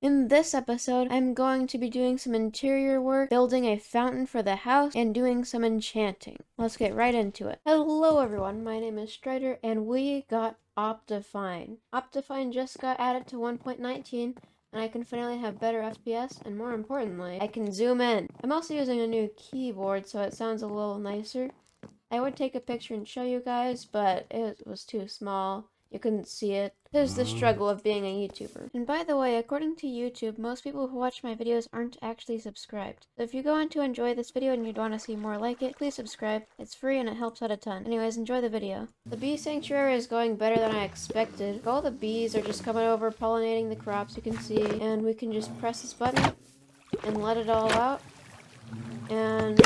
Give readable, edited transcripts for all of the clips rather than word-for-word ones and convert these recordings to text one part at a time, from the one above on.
In this episode, I'm going to be doing some interior work, building a fountain for the house, and doing some enchanting. Let's get right into it. Hello everyone, my name is Stryder, and we got Optifine. Optifine just got added to 1.19, and I can finally have better FPS, and more importantly, I can zoom in. I'm also using a new keyboard, so it sounds a little nicer. I would take a picture and show you guys, but it was too small. You couldn't see it. There's the struggle of being a YouTuber. And by the way, according to YouTube, most people who watch my videos aren't actually subscribed. So if you're going to enjoy this video and you'd want to see more like it, please subscribe. It's free and it helps out a ton. Anyways, enjoy the video. The bee sanctuary is going better than I expected. All the bees are just coming over, pollinating the crops, you can see. And we can just press this button and let it all out. And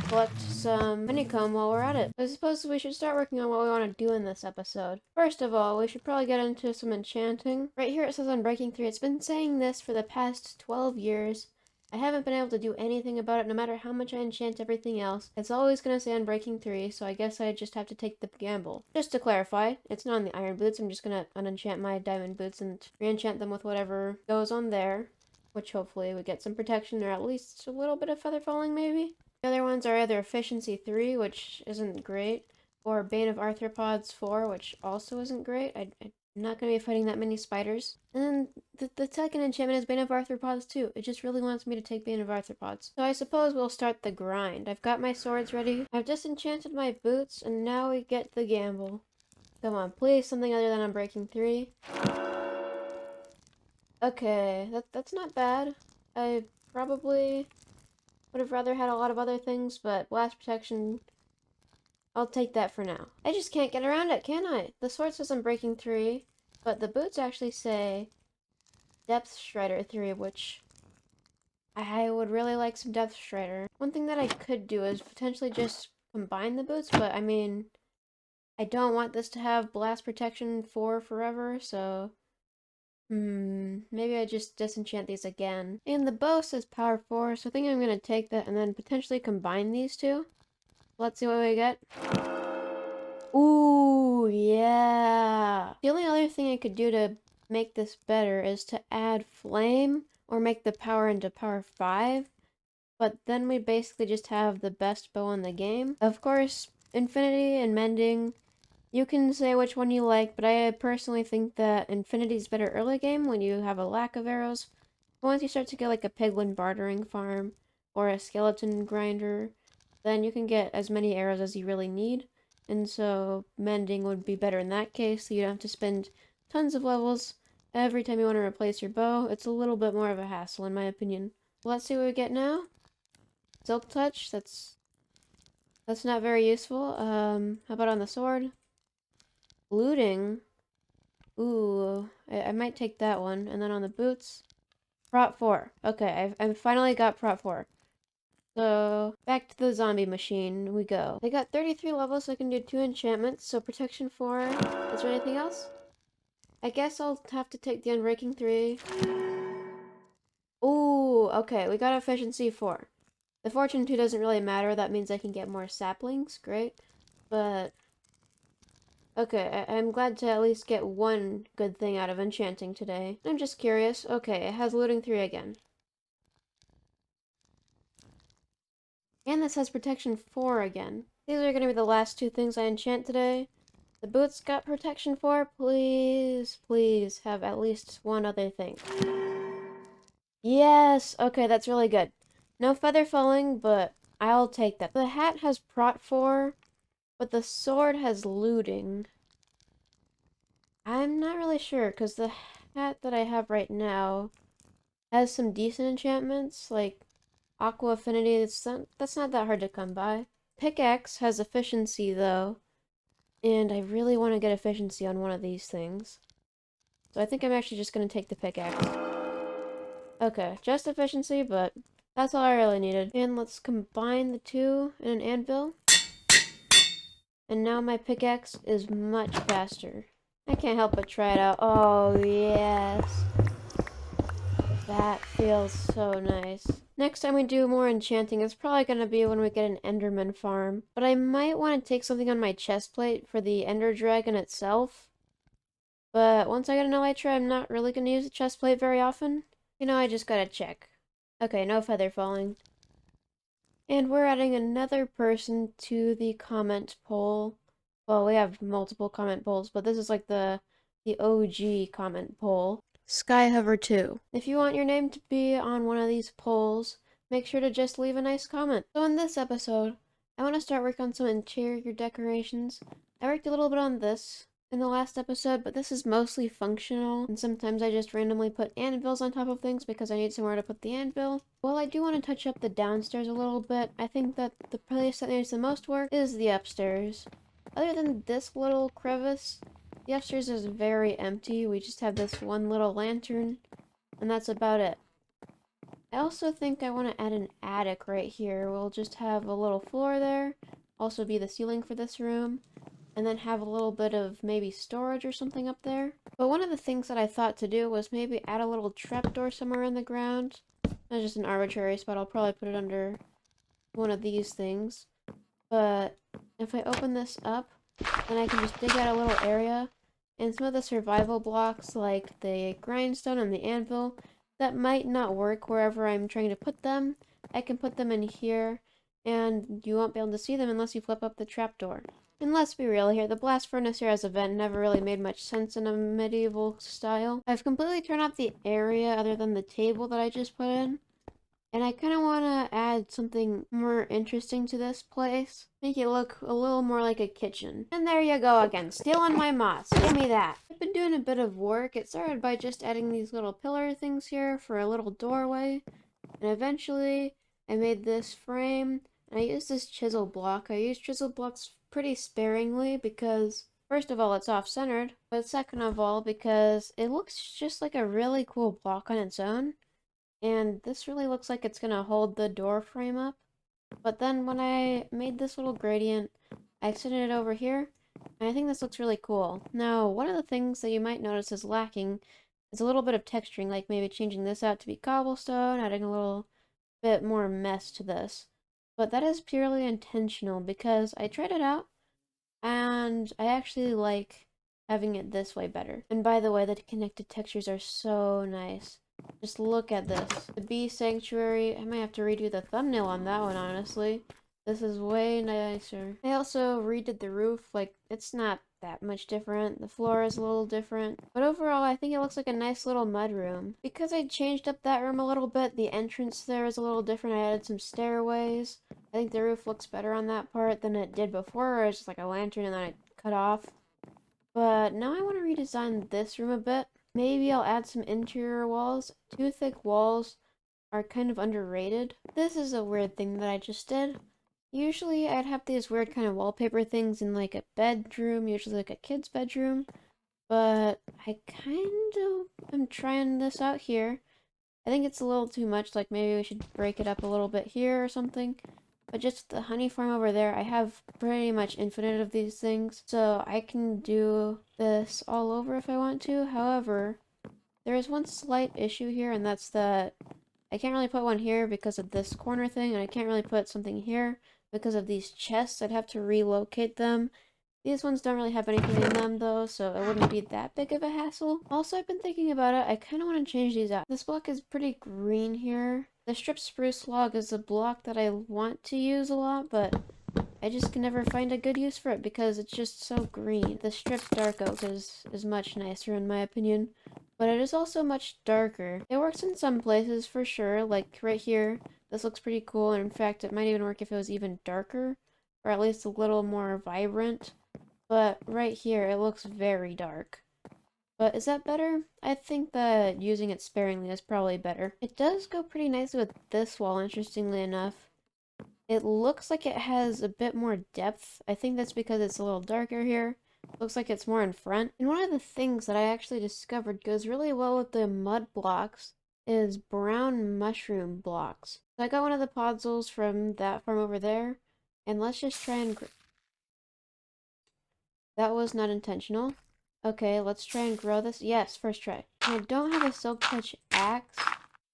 collect some honeycomb while we're at it. I suppose we should start working on what we want to do in this episode. First of all, we should probably get into some enchanting. Right here it says on Breaking 3, it's been saying this for the past 12 years. I haven't been able to do anything about it no matter how much I enchant everything else. It's always going to say on Breaking 3, so I guess I just have to take the gamble. Just to clarify, it's not on the iron boots, I'm just going to unenchant my diamond boots and re-enchant them with whatever goes on there. Which hopefully would get some protection or at least a little bit of feather falling maybe. The other ones are either Efficiency 3, which isn't great, or Bane of Arthropods 4, which also isn't great. I'm not going to be fighting that many spiders. And then the second enchantment is Bane of Arthropods 2. It just really wants me to take Bane of Arthropods. So I suppose we'll start the grind. I've got my swords ready. I've just enchanted my boots, and now we get the gamble. Come on, please, something other than Unbreaking 3. Okay, that's not bad. I probably would have rather had a lot of other things, but blast protection, I'll take that for now. I just can't get around it, can I? The sword says I'm breaking 3, but the boots actually say Depth Stryder 3, which I would really like some Depth Stryder. One thing that I could do is potentially just combine the boots, but I mean, I don't want this to have blast protection 4 forever, so maybe I just disenchant these again. And the bow says power 4, so I think I'm gonna take that and then potentially combine these two. Let's see what we get. Ooh, yeah. The only other thing I could do to make this better is to add flame or make the power into power 5. But then we basically just have the best bow in the game. Of course, infinity and mending, you can say which one you like, but I personally think that Infinity is better early game when you have a lack of arrows. But once you start to get like a piglin bartering farm or a skeleton grinder, then you can get as many arrows as you really need. And so mending would be better in that case, so you don't have to spend tons of levels every time you want to replace your bow. It's a little bit more of a hassle in my opinion. Let's see what we get now. Silk Touch, that's not very useful. How about on the sword? Looting. Ooh, I might take that one. And then on the boots, Prot 4. Okay, I've finally got Prot 4. So, back to the zombie machine we go. I got 33 levels, so I can do 2 enchantments. So, Protection 4. Is there anything else? I guess I'll have to take the Unbreaking 3. Ooh, okay, we got Efficiency 4. The Fortune 2 doesn't really matter. That means I can get more saplings. Great. But okay, I'm glad to at least get one good thing out of enchanting today. I'm just curious. Okay, it has looting 3 again. And this has protection 4 again. These are gonna be the last 2 things I enchant today. The boots got protection 4. Please, please have at least one other thing. Yes! Okay, that's really good. No feather falling, but I'll take that. The hat has prot 4, but the sword has looting. I'm not really sure, because the hat that I have right now has some decent enchantments, like Aqua Affinity. That's not that hard to come by. Pickaxe has efficiency, though, and I really want to get efficiency on one of these things. So I think I'm actually just going to take the pickaxe. Okay, just efficiency, but that's all I really needed. And let's combine the two in an anvil. And now my pickaxe is much faster. I can't help but try it out. Oh, yes. That feels so nice. Next time we do more enchanting, it's probably going to be when we get an Enderman farm. But I might want to take something on my chest plate for the Ender Dragon itself. But once I get an elytra, I'm not really going to use the chest plate very often. You know, I just gotta check. Okay, no feather falling. And we're adding another person to the comment poll. Well, we have multiple comment polls, but this is like the OG comment poll. Skyhover 2. If you want your name to be on one of these polls, make sure to just leave a nice comment. So in this episode, I want to start working on some interior decorations. I worked a little bit on this in the last episode, but this is mostly functional, and sometimes I just randomly put anvils on top of things because I need somewhere to put the anvil. While I do want to touch up the downstairs a little bit, I think that the place that needs the most work is the upstairs. Other than this little crevice, the upstairs is very empty. We just have this one little lantern, and that's about it. I also think I want to add an attic right here. We'll just have a little floor there, also be the ceiling for this room, and then have a little bit of maybe storage or something up there. But one of the things that I thought to do was maybe add a little trapdoor somewhere in the ground. That's just an arbitrary spot. I'll probably put it under one of these things. But if I open this up, then I can just dig out a little area. And some of the survival blocks, like the grindstone and the anvil, that might not work wherever I'm trying to put them. I can put them in here, and you won't be able to see them unless you flip up the trapdoor. And let's be real here, the blast furnace here as a vent never really made much sense in a medieval style. I've completely turned off the area other than the table that I just put in. And I kind of want to add something more interesting to this place. Make it look a little more like a kitchen. And there you go again, stealing my moss. Give me that. I've been doing a bit of work. It started by just adding these little pillar things here for a little doorway. And eventually, I made this frame. And I used this chisel block. I use chisel blocks pretty sparingly because, first of all, it's off-centered. But second of all, because it looks just like a really cool block on its own. And this really looks like it's gonna hold the door frame up. But then when I made this little gradient, I extended it over here, and I think this looks really cool. Now, one of the things that you might notice is lacking is a little bit of texturing, like maybe changing this out to be cobblestone, adding a little bit more mess to this. But that is purely intentional because I tried it out, and I actually like having it this way better. And by the way, the connected textures are so nice. Just look at this. The bee sanctuary. I might have to redo the thumbnail on that one, honestly. This is way nicer. I also redid the roof. Like, it's not that much different. The floor is a little different. But overall, I think it looks like a nice little mud room. Because I changed up that room a little bit, the entrance there is a little different. I added some stairways. I think the roof looks better on that part than it did before, where it's just like a lantern and then it cut off. But now I want to redesign this room a bit. Maybe I'll add some interior walls. Too thick walls are kind of underrated. This is a weird thing that I just did. Usually I'd have these weird kind of wallpaper things in like a bedroom, usually like a kid's bedroom. But I kind of am trying this out here. I think it's a little too much, like maybe we should break it up a little bit here or something. But just the honey farm over there, I have pretty much infinite of these things. So I can do this all over if I want to. However, there is one slight issue here, and that's that I can't really put one here because of this corner thing, and I can't really put something here because of these chests. I'd have to relocate them. These ones don't really have anything in them though, so it wouldn't be that big of a hassle. Also, I've been thinking about it. I kind of want to change these out. This block is pretty green here. The stripped spruce log is a block that I want to use a lot, but I just can never find a good use for it because it's just so green. The stripped dark oak is much nicer in my opinion, but it is also much darker. It works in some places for sure, like right here. This looks pretty cool, and in fact, it might even work if it was even darker, or at least a little more vibrant. But right here, it looks very dark. But is that better? I think that using it sparingly is probably better. It does go pretty nicely with this wall, interestingly enough. It looks like it has a bit more depth. I think that's because it's a little darker here. Looks like it's more in front. And one of the things that I actually discovered goes really well with the mud blocks is brown mushroom blocks. So I got one of the podzels from that farm over there. And let's just try and... That was not intentional. Okay, let's try and grow this. Yes, first try. I don't have a silk touch axe.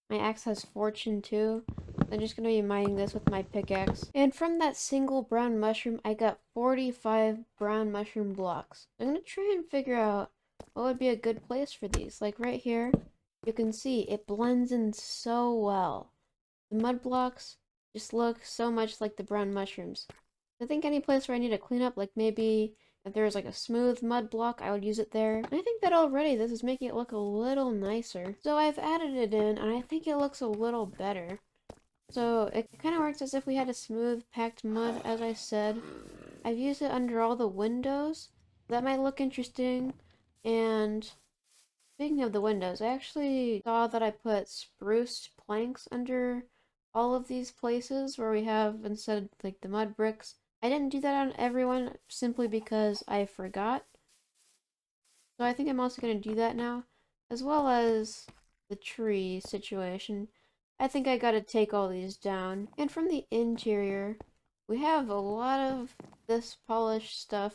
My axe has fortune too. I'm just gonna be mining this with my pickaxe. And from that single brown mushroom, I got 45 brown mushroom blocks. I'm gonna try and figure out what would be a good place for these. Like right here, You can see it blends in so well. The mud blocks just look so much like the brown mushrooms. I think any place where I need to clean up, like maybe if there was like a smooth mud block, I would use it there. And I think that already this is making it look a little nicer. So I've added it in, and I think it looks a little better. So it kind of works as if we had a smooth, packed mud, as I said. I've used it under all the windows. That might look interesting. And speaking of the windows, I actually saw that I put spruce planks under all of these places where we have, instead of like the mud bricks. I didn't do that on everyone simply because I forgot. So I think I'm also going to do that now, as well as the tree situation. I think I gotta take all these down. And from the interior, we have a lot of this polished stuff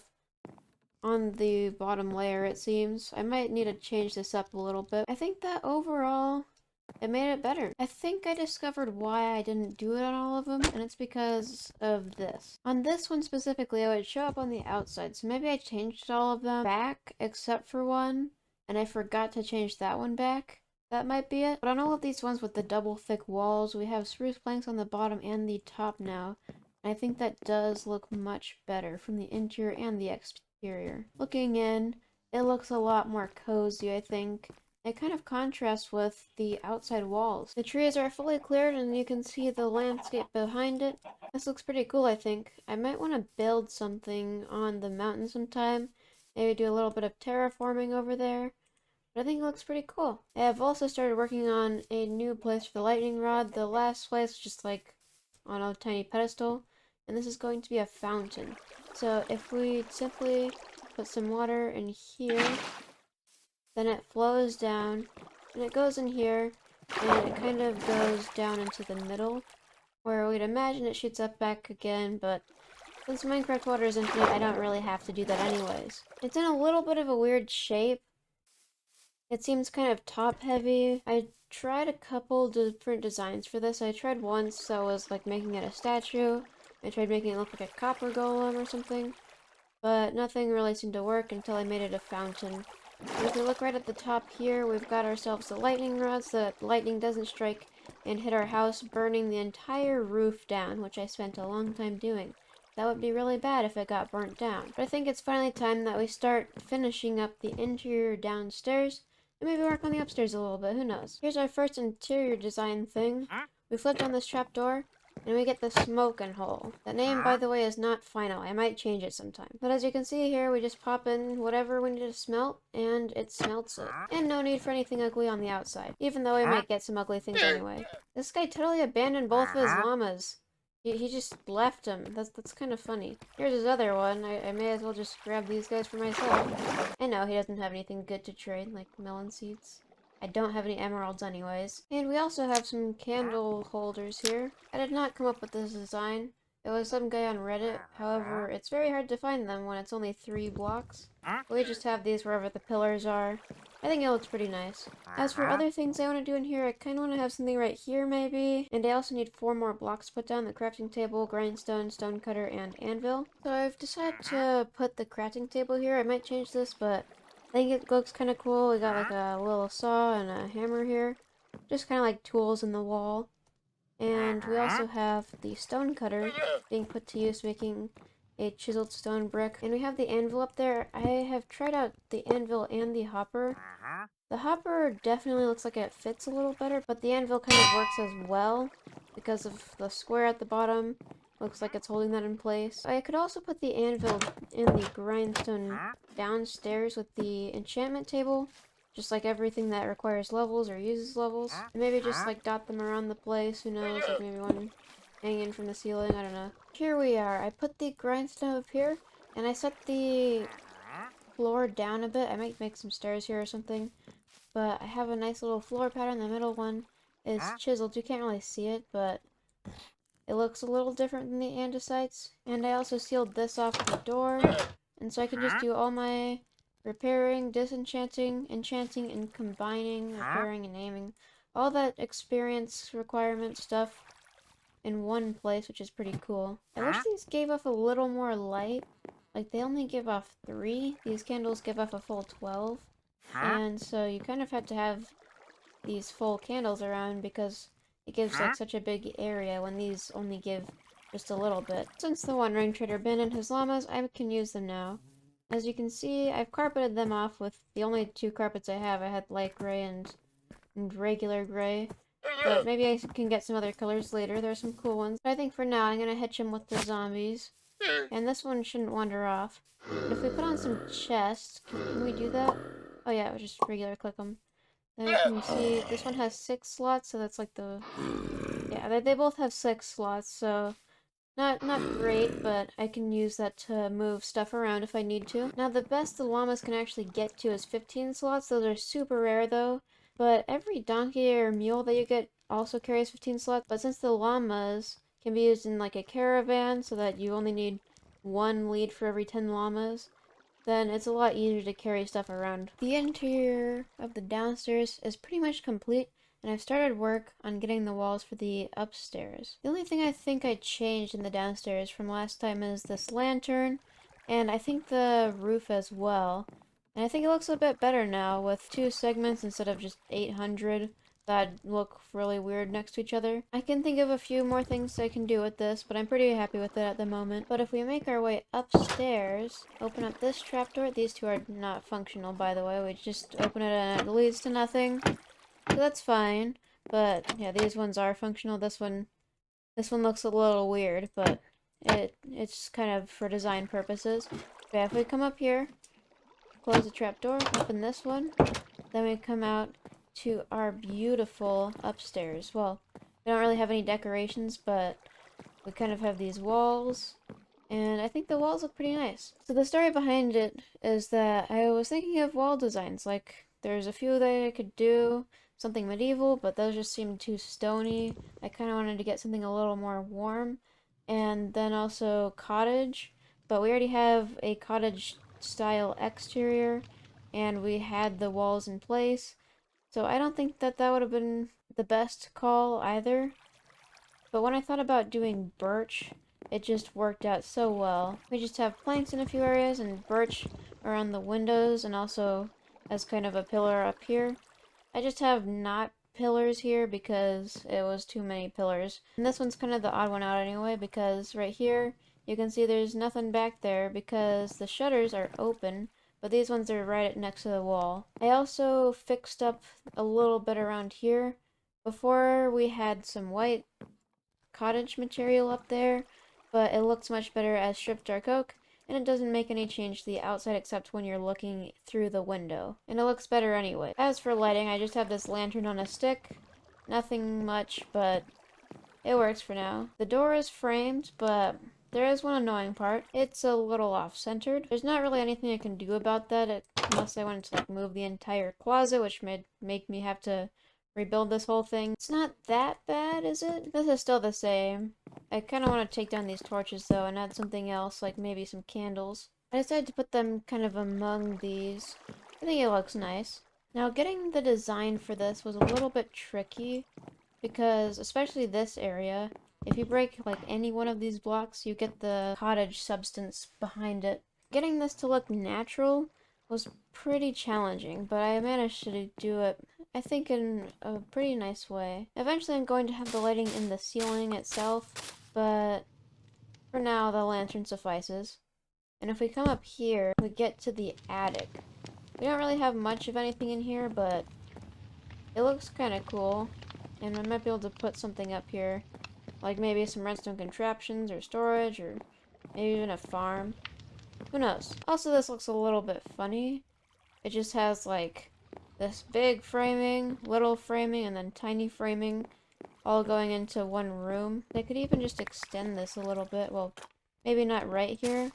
on the bottom layer, it seems. I might need to change this up a little bit. I think that overall, it made it better. I think I discovered why I didn't do it on all of them, and it's because of this. On this one specifically, it would show up on the outside, so maybe I changed all of them back except for one, and I forgot to change that one back. That might be it. But on all of these ones with the double thick walls, we have spruce planks on the bottom and the top now. And I think that does look much better from the interior and the exterior. Looking in, it looks a lot more cozy, I think. It kind of contrasts with the outside walls. The trees are fully cleared and you can see the landscape behind it. This looks pretty cool, I think. I might want to build something on the mountain sometime. Maybe do a little bit of terraforming over there. But I think it looks pretty cool. I have also started working on a new place for the lightning rod. The last place was just like on a tiny pedestal. And this is going to be a fountain. So if we simply put some water in here, then it flows down, and it goes in here, and it kind of goes down into the middle, where we'd imagine it shoots up back again, but since Minecraft water is infinite, I don't really have to do that anyways. It's in a little bit of a weird shape. It seems kind of top-heavy. I tried a couple different designs for this. I tried once, so I was like making it a statue. I tried making it look like a copper golem or something, but nothing really seemed to work until I made it a fountain. And if we look right at the top here, we've got ourselves the lightning rods so that lightning doesn't strike and hit our house, burning the entire roof down, which I spent a long time doing. That would be really bad if it got burnt down. But I think it's finally time that we start finishing up the interior downstairs, and maybe work on the upstairs a little bit, who knows. Here's our first interior design thing. We flipped on this trapdoor, and we get the smoking hole. That name, by the way, is not final. I might change it sometime. But as you can see here, we just pop in whatever we need to smelt, and it smelts it. And no need for anything ugly on the outside, even though we might get some ugly things anyway. This guy totally abandoned both of his llamas. He just left him. That's kind of funny. Here's his other one. I may as well just grab these guys for myself. I know he doesn't have anything good to trade, like melon seeds. I don't have any emeralds anyways. And we also have some candle holders here. I did not come up with this design. It was some guy on Reddit. However, it's very hard to find them when it's only 3 blocks. We just have these wherever the pillars are. I think it looks pretty nice. As for other things I want to do in here, I kind of want to have something right here maybe. And I also need 4 more blocks to put down: the crafting table, grindstone, stonecutter, and anvil. So I've decided to put the crafting table here. I might change this, but I think it looks kind of cool. We got like a little saw and a hammer here. Just kind of like tools in the wall. And we also have the stone cutter being put to use making a chiseled stone brick. And we have the anvil up there. I have tried out the anvil and the hopper. The hopper definitely looks like it fits a little better, but the anvil kind of works as well because of the square at the bottom. Looks like it's holding that in place. I could also put the anvil and the grindstone downstairs with the enchantment table, just like everything that requires levels or uses levels. And maybe just like dot them around the place, who knows, like maybe one hanging from the ceiling, I don't know. Here we are. I put the grindstone up here, and I set the floor down a bit. I might make some stairs here or something. But I have a nice little floor pattern. The middle one is chiseled. You can't really see it, but it looks a little different than the andesites. And I also sealed this off the door, and so I can just do all my repairing, disenchanting, enchanting, and combining, repairing, and naming. All that experience requirement stuff in one place, which is pretty cool. I wish these gave off a little more light. Like, they only give off 3. These candles give off a full 12. And so you kind of have to have these full candles around because it gives like such a big area when these only give just a little bit. Since the wandering trader abandoned his llamas, I can use them now. As you can see, I've carpeted them off with the only two carpets I have. I had light gray and regular gray. But maybe I can get some other colors later. There's some cool ones. But I think for now, I'm gonna hitch him with the zombies. And this one shouldn't wander off. But if we put on some chests, can we do that? Oh yeah, we just regular click them. Then you can see this one has 6 slots, so that's like the... Yeah, they both have 6 slots, so not great, but I can use that to move stuff around if I need to. Now, the best the llamas can actually get to is 15 slots. Those are super rare, though. But every donkey or mule that you get also carries 15 slots. But since the llamas can be used in, like, a caravan, so that you only need 1 lead for every 10 llamas, then it's a lot easier to carry stuff around. The interior of the downstairs is pretty much complete, and I've started work on getting the walls for the upstairs. The only thing I think I changed in the downstairs from last time is this lantern, and I think the roof as well. And I think it looks a bit better now with 2 segments instead of just 800 that look really weird next to each other. I can think of a few more things I can do with this, but I'm pretty happy with it at the moment. But if we make our way upstairs, open up this trapdoor. These two are not functional, by the way. We just open it and it leads to nothing. So that's fine. But yeah, these ones are functional. This one looks a little weird, but it's kind of for design purposes. But yeah, if we come up here, close the trapdoor, open this one, then we come out to our beautiful upstairs. Well, we don't really have any decorations, but we kind of have these walls, and I think the walls look pretty nice. So the story behind it is that I was thinking of wall designs. Like, there's a few that I could do, something medieval, but those just seemed too stony. I kind of wanted to get something a little more warm, and then also cottage, but we already have a cottage style exterior, and we had the walls in place, so I don't think that would have been the best call either. But when I thought about doing birch, it just worked out so well. We just have planks in a few areas and birch around the windows and also as kind of a pillar up here. I just have not pillars here because it was too many pillars. And this one's kind of the odd one out anyway, because right here you can see there's nothing back there because the shutters are open, but these ones are right next to the wall. I also fixed up a little bit around here. Before we had some white cottage material up there, but it looks much better as stripped dark oak, and it doesn't make any change to the outside except when you're looking through the window. And it looks better anyway. As for lighting, I just have this lantern on a stick. Nothing much, but it works for now. The door is framed, but there is one annoying part. It's a little off-centered. There's not really anything I can do about that unless I wanted to like move the entire closet, which may make me have to rebuild this whole thing. It's not that bad, is it? This is still the same. I kind of want to take down these torches though and add something else, like maybe some candles. I decided to put them kind of among these. I think it looks nice. Now, getting the design for this was a little bit tricky because, especially this area, if you break like any one of these blocks, you get the cottage substance behind it. Getting this to look natural was pretty challenging, but I managed to do it, I think, in a pretty nice way. Eventually I'm going to have the lighting in the ceiling itself, but for now the lantern suffices. And if we come up here, we get to the attic. We don't really have much of anything in here, but it looks kind of cool. And I might be able to put something up here, like maybe some redstone contraptions or storage, or maybe even a farm. Who knows? Also, this looks a little bit funny. It just has like this big framing, little framing, and then tiny framing all going into one room. They could even just extend this a little bit. Well, maybe not right here,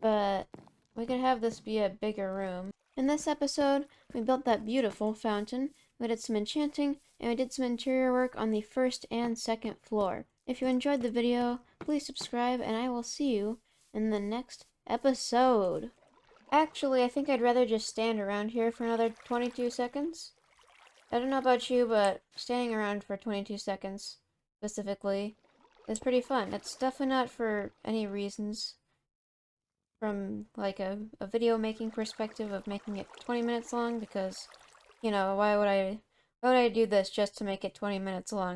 but we could have this be a bigger room. In this episode, we built that beautiful fountain, we did some enchanting, and we did some interior work on the first and second floor. If you enjoyed the video, please subscribe, and I will see you in the next episode. Actually, I think I'd rather just stand around here for another 22 seconds. I don't know about you, but standing around for 22 seconds, specifically, is pretty fun. It's definitely not for any reasons from, like, a video making perspective of making it 20 minutes long, because, you know, Why would I do this just to make it 20 minutes long?